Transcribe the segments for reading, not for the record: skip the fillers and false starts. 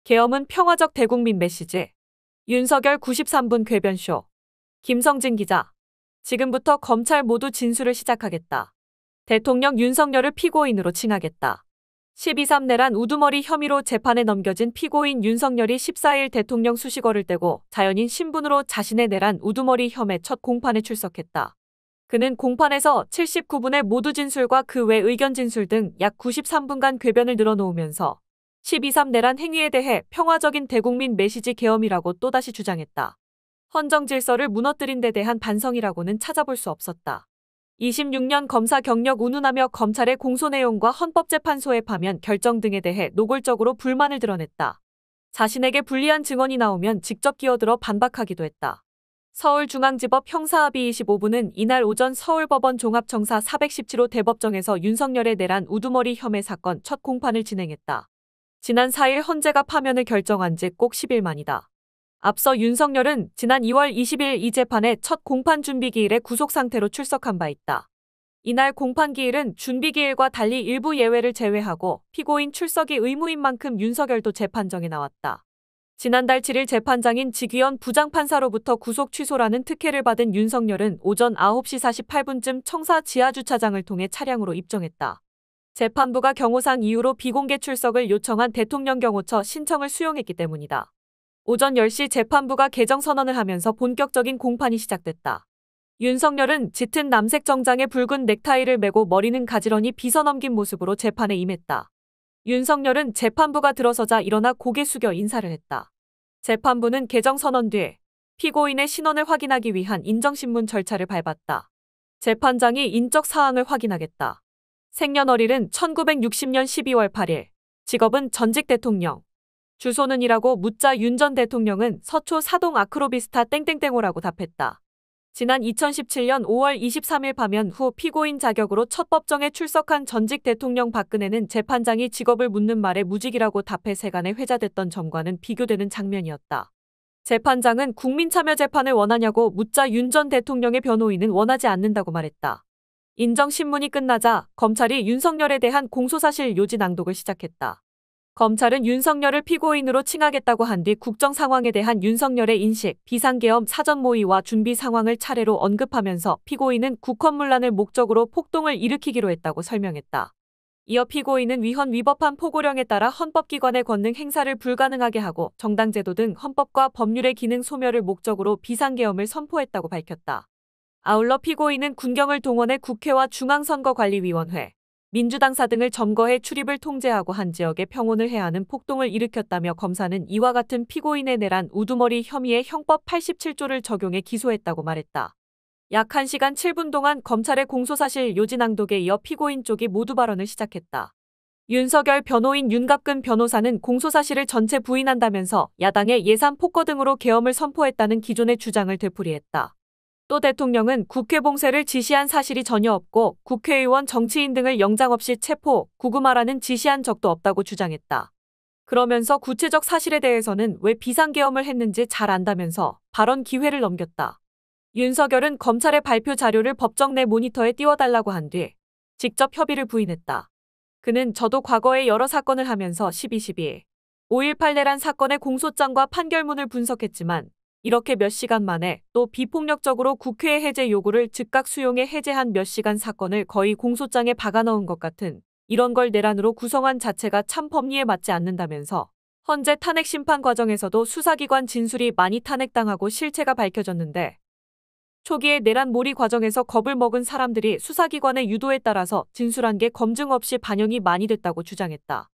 계엄은 평화적 대국민 메시지. 윤석열 93분 궤변쇼. 김성진 기자. 지금부터 검찰 모두 진술을 시작하겠다. 대통령 윤석열을 피고인으로 칭하겠다. 12.3 내란 우두머리 혐의로 재판에 넘겨진 피고인 윤석열이 14일 대통령 수식어를 떼고 자연인 신분으로 자신의 내란 우두머리 혐의 첫 공판에 출석했다. 그는 공판에서 79분의 모두 진술과 그 외 의견 진술 등 약 93분간 궤변을 늘어놓으면서 12.3 내란 행위에 대해 평화적인 대국민 메시지 계엄이라고 또다시 주장했다. 헌정 질서를 무너뜨린 데 대한 반성이라고는 찾아볼 수 없었다. 26년 검사 경력 운운하며 검찰의 공소 내용과 헌법재판소의 파면 결정 등에 대해 노골적으로 불만을 드러냈다. 자신에게 불리한 증언이 나오면 직접 끼어들어 반박하기도 했다. 서울중앙지법 형사합의 25부는 이날 오전 서울법원 종합청사 417호 대법정에서 윤석열의 내란 우두머리 혐의 사건 첫 공판을 진행했다. 지난 4일 헌재가 파면을 결정한 지 꼭 10일 만이다. 앞서 윤석열은 지난 2월 20일 이 재판의 첫 공판 준비기일에 구속 상태로 출석한 바 있다. 이날 공판기일은 준비기일과 달리 일부 예외를 제외하고 피고인 출석이 의무인 만큼 윤석열도 재판정에 나왔다. 지난달 7일 재판장인 지귀현 부장판사로부터 구속 취소라는 특혜를 받은 윤석열은 오전 9시 48분쯤 청사 지하주차장을 통해 차량으로 입정했다. 재판부가 경호상 이유로 비공개 출석을 요청한 대통령 경호처 신청을 수용했기 때문이다. 오전 10시 재판부가 개정 선언을 하면서 본격적인 공판이 시작됐다. 윤석열은 짙은 남색 정장에 붉은 넥타이를 메고 머리는 가지런히 빗어넘긴 모습으로 재판에 임했다. 윤석열은 재판부가 들어서자 일어나 고개 숙여 인사를 했다. 재판부는 개정 선언 뒤에 피고인의 신원을 확인하기 위한 인정신문 절차를 밟았다. 재판장이 인적 사항을 확인하겠다. 생년월일은 1960년 12월 8일. 직업은 전직 대통령. 주소는 이라고 묻자 윤 전 대통령은 서초 사동 아크로비스타 땡땡땡호라고 답했다. 지난 2017년 5월 23일 파면 후 피고인 자격으로 첫 법정에 출석한 전직 대통령 박근혜는 재판장이 직업을 묻는 말에 무직이라고 답해 세간에 회자됐던 점과는 비교되는 장면이었다. 재판장은 국민참여재판을 원하냐고 묻자 윤 전 대통령의 변호인은 원하지 않는다고 말했다. 인정신문이 끝나자 검찰이 윤석열에 대한 공소사실 요지 낭독을 시작했다. 검찰은 윤석열을 피고인으로 칭하겠다고 한 뒤 국정 상황에 대한 윤석열의 인식, 비상계엄 사전 모의와 준비 상황을 차례로 언급하면서 피고인은 국헌문란을 목적으로 폭동을 일으키기로 했다고 설명했다. 이어 피고인은 위헌 위법한 포고령에 따라 헌법기관의 권능 행사를 불가능하게 하고 정당제도 등 헌법과 법률의 기능 소멸을 목적으로 비상계엄을 선포했다고 밝혔다. 아울러 피고인은 군경을 동원해 국회와 중앙선거관리위원회, 민주당사 등을 점거해 출입을 통제하고 한 지역에 평온을 해하는 폭동을 일으켰다며 검사는 이와 같은 피고인의 내란 우두머리 혐의에 형법 87조를 적용해 기소했다고 말했다. 약 1시간 7분 동안 검찰의 공소사실 요지 낭독에 이어 피고인 쪽이 모두 발언을 시작했다. 윤석열 변호인 윤갑근 변호사는 공소사실을 전체 부인한다면서 야당의 예산 폭거 등으로 계엄을 선포했다는 기존의 주장을 되풀이했다. 또 대통령은 국회 봉쇄를 지시한 사실이 전혀 없고 국회의원 정치인 등을 영장 없이 체포, 구금하라는 지시한 적도 없다고 주장했다. 그러면서 구체적 사실에 대해서는 왜 비상계엄을 했는지 잘 안다면서 발언 기회를 넘겼다. 윤석열은 검찰의 발표 자료를 법정 내 모니터에 띄워달라고 한 뒤 직접 협의를 부인했다. 그는 저도 과거에 여러 사건을 하면서 12.12, 5.18 내란 사건의 공소장과 판결문을 분석했지만 이렇게 몇 시간 만에 또 비폭력적으로 국회의 해제 요구를 즉각 수용해 해제한 몇 시간 사건을 거의 공소장에 박아넣은 것 같은 이런 걸 내란으로 구성한 자체가 참 법리에 맞지 않는다면서 헌재 탄핵 심판 과정에서도 수사기관 진술이 많이 탄핵당하고 실체가 밝혀졌는데 초기에 내란 몰이 과정에서 겁을 먹은 사람들이 수사기관의 유도에 따라서 진술한 게 검증 없이 반영이 많이 됐다고 주장했다.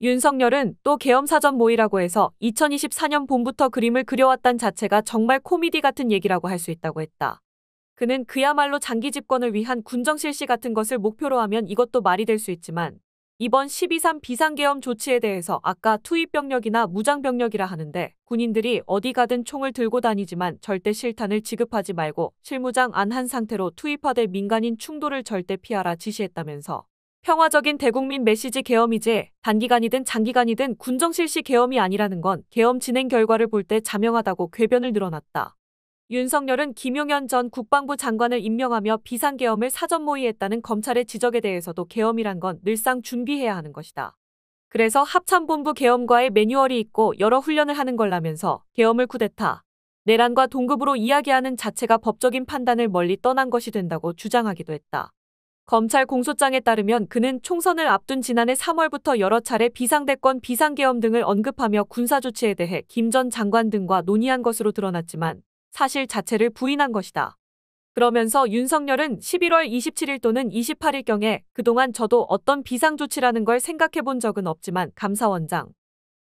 윤석열은 또 계엄 사전 모의라고 해서 2024년 봄부터 그림을 그려왔단 자체가 정말 코미디 같은 얘기라고 할 수 있다고 했다. 그는 그야말로 장기 집권을 위한 군정 실시 같은 것을 목표로 하면 이것도 말이 될 수 있지만 이번 12.3 비상계엄 조치에 대해서 아까 투입병력이나 무장병력이라 하는데 군인들이 어디 가든 총을 들고 다니지만 절대 실탄을 지급하지 말고 실무장 안 한 상태로 투입하되 민간인 충돌을 절대 피하라 지시했다면서 평화적인 대국민 메시지 계엄이지 단기간이든 장기간이든 군정 실시 계엄이 아니라는 건 계엄 진행 결과를 볼 때 자명하다고 궤변을 늘어놨다. 윤석열은 김용현 전 국방부 장관을 임명하며 비상계엄을 사전 모의했다는 검찰의 지적에 대해서도 계엄이란 건 늘상 준비해야 하는 것이다. 그래서 합참본부 계엄과의 매뉴얼이 있고 여러 훈련을 하는 걸라면서 계엄을 쿠데타, 내란과 동급으로 이야기하는 자체가 법적인 판단을 멀리 떠난 것이 된다고 주장하기도 했다. 검찰 공소장에 따르면 그는 총선을 앞둔 지난해 3월부터 여러 차례 비상대권 비상계엄 등을 언급하며 군사조치에 대해 김 전 장관 등과 논의한 것으로 드러났지만 사실 자체를 부인한 것이다. 그러면서 윤석열은 11월 27일 또는 28일경에 그동안 저도 어떤 비상조치라는 걸 생각해 본 적은 없지만 감사원장,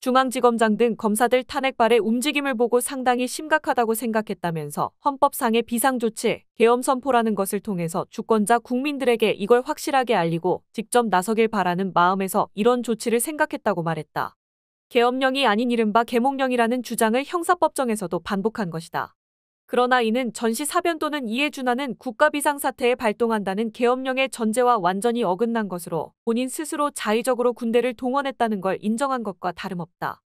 중앙지검장 등 검사들 탄핵발의 움직임을 보고 상당히 심각하다고 생각했다면서 헌법상의 비상조치, 계엄 선포라는 것을 통해서 주권자 국민들에게 이걸 확실하게 알리고 직접 나서길 바라는 마음에서 이런 조치를 생각했다고 말했다. 계엄령이 아닌 이른바 계몽령이라는 주장을 형사법정에서도 반복한 것이다. 그러나 이는 전시사변 또는 이에 준하는 국가비상사태에 발동한다는 계엄령의 전제와 완전히 어긋난 것으로 본인 스스로 자의적으로 군대를 동원했다는 걸 인정한 것과 다름없다.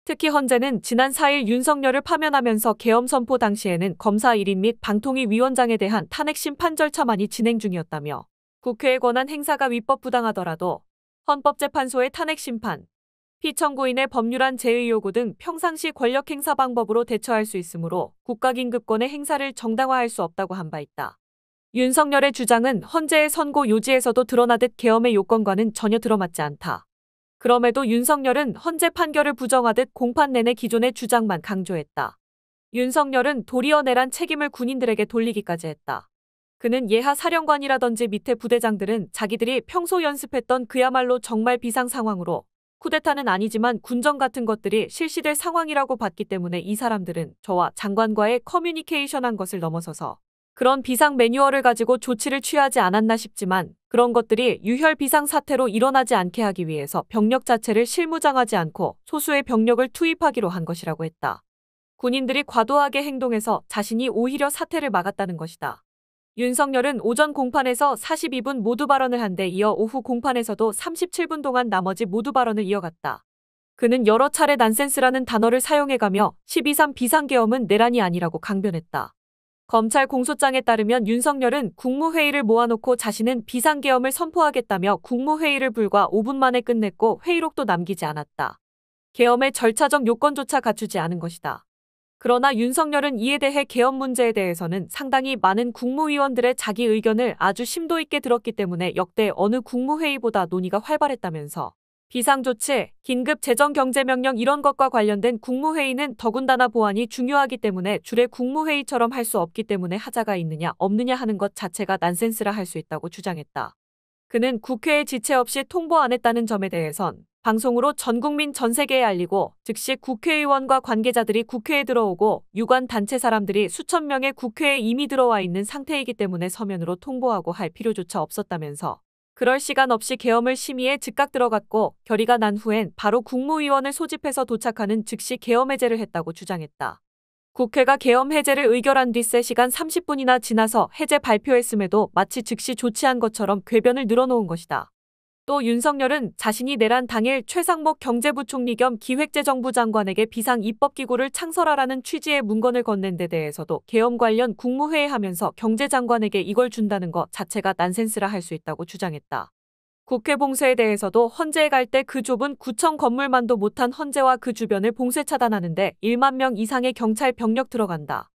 특히 헌재는 지난 4일 윤석열을 파면하면서 계엄 선포 당시에는 검사 1인 및 방통위 위원장에 대한 탄핵 심판 절차만이 진행 중이었다며 국회의 권한 행사가 위법부당하더라도 헌법재판소의 탄핵 심판, 피청구인의 법률안 제의 요구 등 평상시 권력행사 방법으로 대처할 수 있으므로 국가긴급권의 행사를 정당화할 수 없다고 한 바 있다. 윤석열의 주장은 헌재의 선고 요지에서도 드러나듯 계엄의 요건과는 전혀 들어맞지 않다. 그럼에도 윤석열은 헌재 판결을 부정하듯 공판 내내 기존의 주장만 강조했다. 윤석열은 도리어 내란 책임을 군인들에게 돌리기까지 했다. 그는 예하 사령관이라든지 밑에 부대장들은 자기들이 평소 연습했던 그야말로 정말 비상 상황으로 쿠데타는 아니지만 군정 같은 것들이 실시될 상황이라고 봤기 때문에 이 사람들은 저와 장관과의 커뮤니케이션한 것을 넘어서서 그런 비상 매뉴얼을 가지고 조치를 취하지 않았나 싶지만 그런 것들이 유혈 비상사태로 일어나지 않게 하기 위해서 병력 자체를 실무장하지 않고 소수의 병력을 투입하기로 한 것이라고 했다. 군인들이 과도하게 행동해서 자신이 오히려 사태를 막았다는 것이다. 윤석열은 오전 공판에서 42분 모두 발언을 한 데 이어 오후 공판에서도 37분 동안 나머지 모두 발언을 이어갔다. 그는 여러 차례 난센스라는 단어를 사용해가며 12.3 비상계엄은 내란이 아니라고 강변했다. 검찰 공소장에 따르면 윤석열은 국무회의를 모아놓고 자신은 비상계엄을 선포하겠다며 국무회의를 불과 5분 만에 끝냈고 회의록도 남기지 않았다. 계엄의 절차적 요건조차 갖추지 않은 것이다. 그러나 윤석열은 이에 대해 계엄 문제에 대해서는 상당히 많은 국무위원들의 자기 의견을 아주 심도 있게 들었기 때문에 역대 어느 국무회의보다 논의가 활발했다면서 비상조치, 긴급 재정경제명령 이런 것과 관련된 국무회의는 더군다나 보안이 중요하기 때문에 주례 국무회의처럼 할 수 없기 때문에 하자가 있느냐 없느냐 하는 것 자체가 난센스라 할 수 있다고 주장했다. 그는 국회에 지체 없이 통보 안 했다는 점에 대해선 방송으로 전 국민 전 세계에 알리고 즉시 국회의원과 관계자들이 국회에 들어오고 유관 단체 사람들이 수천 명의 국회에 이미 들어와 있는 상태이기 때문에 서면으로 통보하고 할 필요조차 없었다면서 그럴 시간 없이 계엄을 심의에 즉각 들어갔고 결의가 난 후엔 바로 국무위원을 소집해서 도착하는 즉시 계엄 해제를 했다고 주장했다. 국회가 계엄 해제를 의결한 뒤 3시간 30분이나 지나서 해제 발표했음에도 마치 즉시 조치한 것처럼 궤변을 늘어놓은 것이다. 또 윤석열은 자신이 내란 당일 최상목 경제부총리 겸 기획재정부 장관에게 비상입법기구를 창설하라는 취지의 문건을 건넨 데 대해서도 계엄 관련 국무회의 하면서 경제장관에게 이걸 준다는 것 자체가 난센스라 할 수 있다고 주장했다. 국회 봉쇄에 대해서도 헌재에 갈 때 그 좁은 구청 건물만도 못한 헌재와 그 주변을 봉쇄 차단하는데 1만 명 이상의 경찰 병력 들어간다.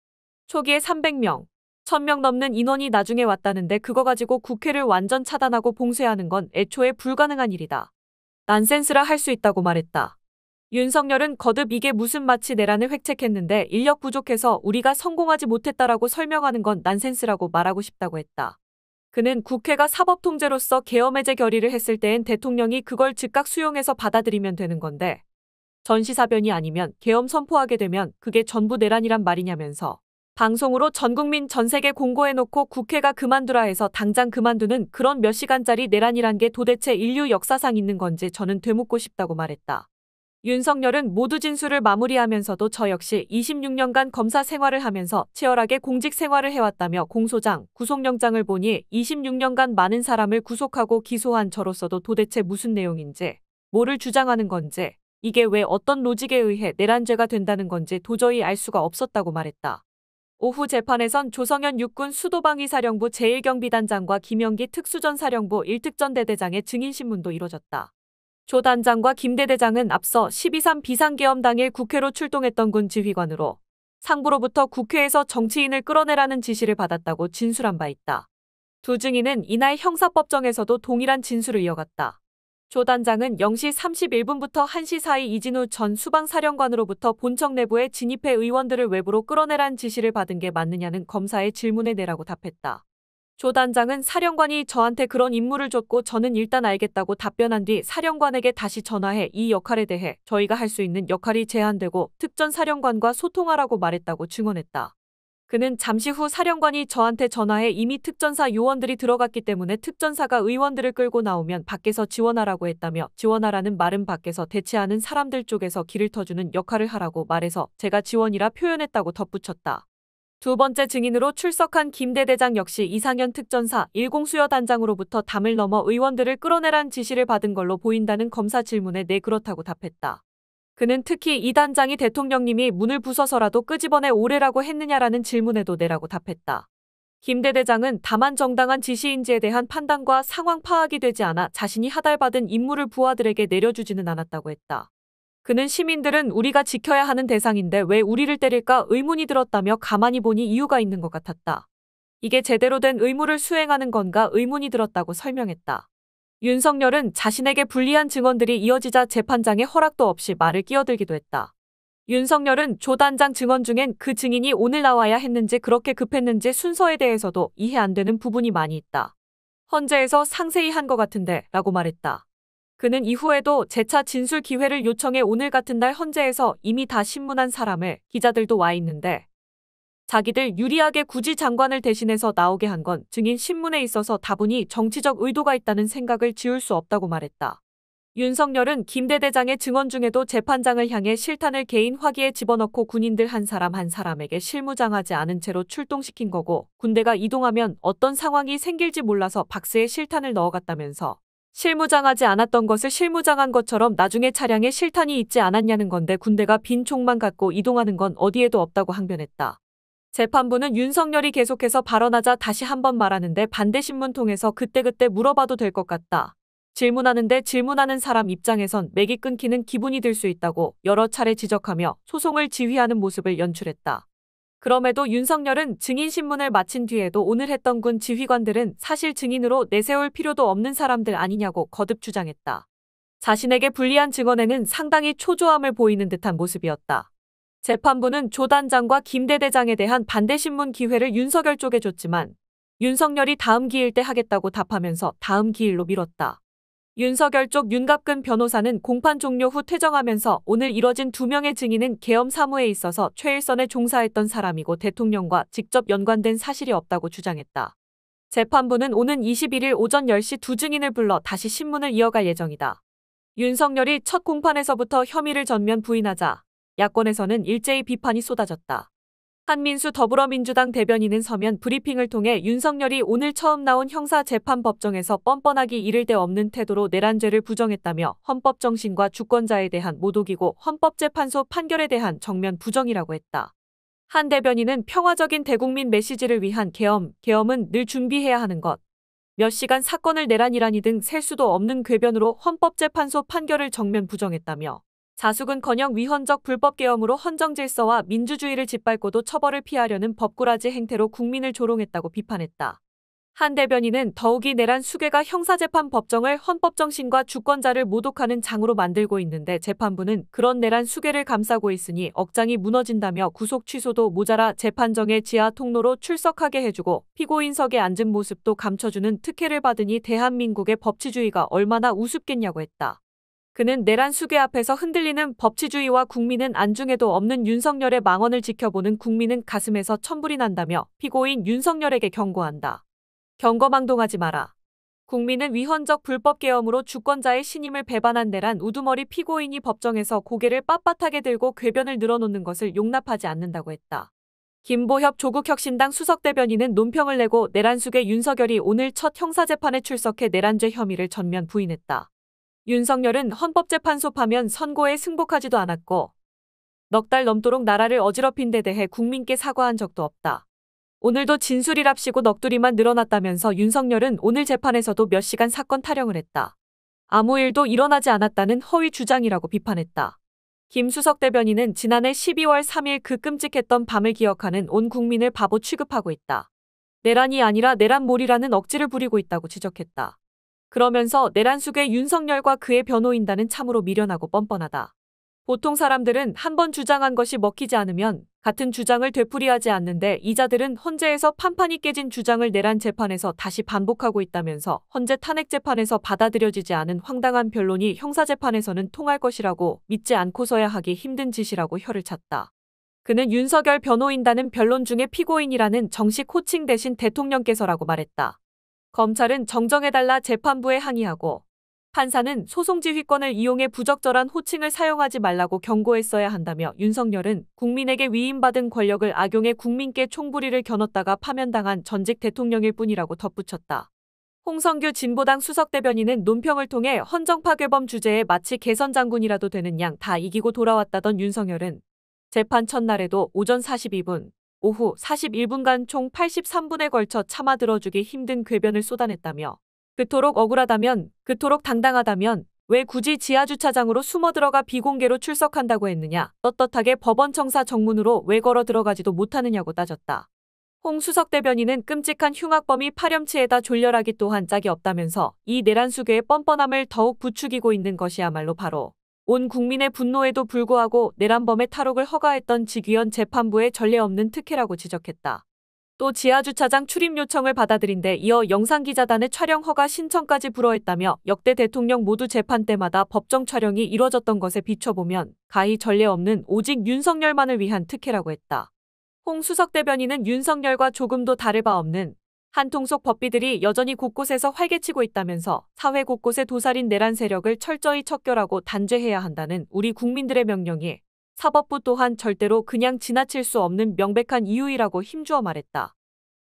초기에 300명, 1000명 넘는 인원이 나중에 왔다는데 그거 가지고 국회를 완전 차단하고 봉쇄하는 건 애초에 불가능한 일이다. 난센스라 할 수 있다고 말했다. 윤석열은 거듭 이게 무슨 마치 내란을 획책했는데 인력 부족해서 우리가 성공하지 못했다라고 설명하는 건 난센스라고 말하고 싶다고 했다. 그는 국회가 사법통제로서 계엄해제 결의를 했을 때엔 대통령이 그걸 즉각 수용해서 받아들이면 되는 건데 전시사변이 아니면 계엄 선포하게 되면 그게 전부 내란이란 말이냐면서 방송으로 전 국민 전 세계 공고해놓고 국회가 그만두라 해서 당장 그만두는 그런 몇 시간짜리 내란이란 게 도대체 인류 역사상 있는 건지 저는 되묻고 싶다고 말했다. 윤석열은 모두 진술을 마무리하면서도 저 역시 26년간 검사 생활을 하면서 치열하게 공직 생활을 해왔다며 공소장, 구속영장을 보니 26년간 많은 사람을 구속하고 기소한 저로서도 도대체 무슨 내용인지, 뭐를 주장하는 건지, 이게 왜 어떤 로직에 의해 내란죄가 된다는 건지 도저히 알 수가 없었다고 말했다. 오후 재판에선 조성현 육군 수도방위사령부 제1경비단장과 김영기 특수전사령부 1특전대대장의 증인신문도 이뤄졌다. 조 단장과 김 대대장은 앞서 12.3 비상계엄 당일 국회로 출동했던 군 지휘관으로 상부로부터 국회에서 정치인을 끌어내라는 지시를 받았다고 진술한 바 있다. 두 증인은 이날 형사법정에서도 동일한 진술을 이어갔다. 조 단장은 0시 31분부터 1시 사이 이진우 전 수방사령관으로부터 본청 내부에 진입해 의원들을 외부로 끌어내란 지시를 받은 게 맞느냐는 검사의 질문에 내라고 답했다. 조 단장은 사령관이 저한테 그런 임무를 줬고 저는 일단 알겠다고 답변한 뒤 사령관에게 다시 전화해 이 역할에 대해 저희가 할 수 있는 역할이 제한되고 특전사령관과 소통하라고 말했다고 증언했다. 그는 잠시 후 사령관이 저한테 전화해 이미 특전사 요원들이 들어갔기 때문에 특전사가 의원들을 끌고 나오면 밖에서 지원하라고 했다며 지원하라는 말은 밖에서 대치하는 사람들 쪽에서 길을 터주는 역할을 하라고 말해서 제가 지원이라 표현했다고 덧붙였다. 두 번째 증인으로 출석한 김 대대장 역시 이상현 특전사 10수여단장으로부터 담을 넘어 의원들을 끌어내란 지시를 받은 걸로 보인다는 검사 질문에 네 그렇다고 답했다. 그는 특히 이 단장이 대통령님이 문을 부숴서라도 끄집어내 오래라고 했느냐라는 질문에도 네라고 답했다. 김 대대장은 다만 정당한 지시인지에 대한 판단과 상황 파악이 되지 않아 자신이 하달받은 임무를 부하들에게 내려주지는 않았다고 했다. 그는 시민들은 우리가 지켜야 하는 대상인데 왜 우리를 때릴까 의문이 들었다며 가만히 보니 이유가 있는 것 같았다. 이게 제대로 된 의무를 수행하는 건가 의문이 들었다고 설명했다. 윤석열은 자신에게 불리한 증언들이 이어지자 재판장의 허락도 없이 말을 끼어들기도 했다. 윤석열은 조 단장 증언 중엔 그 증인이 오늘 나와야 했는지 그렇게 급했는지 순서에 대해서도 이해 안 되는 부분이 많이 있다. 헌재에서 상세히 한 것 같은데 라고 말했다. 그는 이후에도 재차 진술 기회를 요청해 오늘 같은 날 헌재에서 이미 다 신문한 사람을 기자들도 와 있는데 자기들 유리하게 굳이 장관을 대신해서 나오게 한 건 증인 신문에 있어서 다분히 정치적 의도가 있다는 생각을 지울 수 없다고 말했다. 윤석열은 김 대대장의 증언 중에도 재판장을 향해 실탄을 개인 화기에 집어넣고 군인들 한 사람 한 사람에게 실무장하지 않은 채로 출동시킨 거고 군대가 이동하면 어떤 상황이 생길지 몰라서 박스에 실탄을 넣어갔다면서 실무장하지 않았던 것을 실무장한 것처럼 나중에 차량에 실탄이 있지 않았냐는 건데 군대가 빈 총만 갖고 이동하는 건 어디에도 없다고 항변했다. 재판부는 윤석열이 계속해서 발언하자 다시 한번 말하는데 반대신문 통해서 그때그때 물어봐도 될 것 같다. 질문하는데 질문하는 사람 입장에선 맥이 끊기는 기분이 들 수 있다고 여러 차례 지적하며 소송을 지휘하는 모습을 연출했다. 그럼에도 윤석열은 증인신문을 마친 뒤에도 오늘 했던 군 지휘관들은 사실 증인으로 내세울 필요도 없는 사람들 아니냐고 거듭 주장했다. 자신에게 불리한 증언에는 상당히 초조함을 보이는 듯한 모습이었다. 재판부는 조 단장과 김 대대장에 대한 반대신문 기회를 윤석열 쪽에 줬지만 윤석열이 다음 기일 때 하겠다고 답하면서 다음 기일로 미뤘다. 윤석열 쪽 윤갑근 변호사는 공판 종료 후 퇴정하면서 오늘 이뤄진 2명의 증인은 계엄 사무에 있어서 최일선에 종사했던 사람이고 대통령과 직접 연관된 사실이 없다고 주장했다. 재판부는 오는 21일 오전 10시 두 증인을 불러 다시 신문을 이어갈 예정이다. 윤석열이 첫 공판에서부터 혐의를 전면 부인하자 야권에서는 일제히 비판이 쏟아졌다. 한민수 더불어민주당 대변인은 서면 브리핑을 통해 윤석열이 오늘 처음 나온 형사재판법정에서 뻔뻔하기 이를 데 없는 태도로 내란죄를 부정했다며 헌법 정신과 주권자에 대한 모독이고 헌법재판소 판결에 대한 정면 부정이라고 했다. 한 대변인은 평화적인 대국민 메시지를 위한 계엄은 늘 준비해야 하는 것. 몇 시간 사건을 내란이라니 등 셀 수도 없는 궤변으로 헌법재판소 판결을 정면 부정했다며 자숙은커녕 위헌적 불법계엄으로 헌정질서와 민주주의를 짓밟고도 처벌을 피하려는 법꾸라지 행태로 국민을 조롱했다고 비판했다. 한 대변인은 더욱이 내란 수괴가 형사재판 법정을 헌법정신과 주권자를 모독하는 장으로 만들고 있는데 재판부는 그런 내란 수괴를 감싸고 있으니 억장이 무너진다며 구속 취소도 모자라 재판정의 지하 통로로 출석하게 해주고 피고인석에 앉은 모습도 감춰주는 특혜를 받으니 대한민국의 법치주의가 얼마나 우습겠냐고 했다. 그는 내란 수괴 앞에서 흔들리는 법치주의와 국민은 안중에도 없는 윤석열의 망언을 지켜보는 국민은 가슴에서 천불이 난다며 피고인 윤석열에게 경고한다. 경거망동하지 마라. 국민은 위헌적 불법계엄으로 주권자의 신임을 배반한 내란 우두머리 피고인이 법정에서 고개를 빳빳하게 들고 궤변을 늘어놓는 것을 용납하지 않는다고 했다. 김보협 조국혁신당 수석대변인은 논평을 내고 내란 수괴 윤석열이 오늘 첫 형사재판에 출석해 내란죄 혐의를 전면 부인했다. 윤석열은 헌법재판소 파면 선고에 승복하지도 않았고 넉 달 넘도록 나라를 어지럽힌 데 대해 국민께 사과한 적도 없다. 오늘도 진술이랍시고 넋두리만 늘어났다면서 윤석열은 오늘 재판에서도 몇 시간 사건 타령을 했다. 아무 일도 일어나지 않았다는 허위 주장이라고 비판했다. 김수석 대변인은 지난해 12월 3일 그 끔찍했던 밤을 기억하는 온 국민을 바보 취급하고 있다. 내란이 아니라 내란몰이라는 억지를 부리고 있다고 지적했다. 그러면서 내란 수괴 윤석열과 그의 변호인단은 참으로 미련하고 뻔뻔하다. 보통 사람들은 한 번 주장한 것이 먹히지 않으면 같은 주장을 되풀이하지 않는데 이자들은 헌재에서 판판이 깨진 주장을 내란 재판에서 다시 반복하고 있다면서 헌재 탄핵 재판에서 받아들여지지 않은 황당한 변론이 형사재판에서는 통할 것이라고 믿지 않고서야 하기 힘든 짓이라고 혀를 찼다. 그는 윤석열 변호인단은 변론 중에 피고인이라는 정식 호칭 대신 대통령께서라고 말했다. 검찰은 정정해달라 재판부에 항의하고 판사는 소송지휘권을 이용해 부적절한 호칭을 사용하지 말라고 경고했어야 한다며 윤석열은 국민에게 위임받은 권력을 악용해 국민께 총부리를 겨눴다가 파면당한 전직 대통령일 뿐이라고 덧붙였다. 홍성규 진보당 수석대변인은 논평을 통해 헌정파괴범 주제에 마치 개선장군이라도 되는 양 다 이기고 돌아왔다던 윤석열은 재판 첫날에도 오전 42분, 오후 41분간 총 83분에 걸쳐 차마 들어주기 힘든 궤변을 쏟아냈다며 그토록 억울하다면, 그토록 당당하다면 왜 굳이 지하주차장으로 숨어 들어가 비공개로 출석한다고 했느냐, 떳떳하게 법원 청사 정문으로 왜 걸어 들어가지도 못하느냐고 따졌다. 홍 수석 대변인은 끔찍한 흉악범이 파렴치에다 졸렬하기 또한 짝이 없다면서 이 내란 수괴의 뻔뻔함을 더욱 부추기고 있는 것이야말로 바로 온 국민의 분노에도 불구하고 내란범의 탈옥을 허가했던 직위원 재판부의 전례 없는 특혜라고 지적했다. 또 지하주차장 출입 요청을 받아들인 데 이어 영상기자단의 촬영 허가 신청까지 불허했다며 역대 대통령 모두 재판 때마다 법정 촬영이 이뤄졌던 것에 비춰보면 가히 전례 없는 오직 윤석열만을 위한 특혜라고 했다. 홍 수석 대변인은 윤석열과 조금도 다를 바 없는 한통 속 법비들이 여전히 곳곳에서 활개치고 있다면서 사회 곳곳의 도살인 내란 세력을 철저히 척결하고 단죄해야 한다는 우리 국민들의 명령이 사법부 또한 절대로 그냥 지나칠 수 없는 명백한 이유이라고 힘주어 말했다.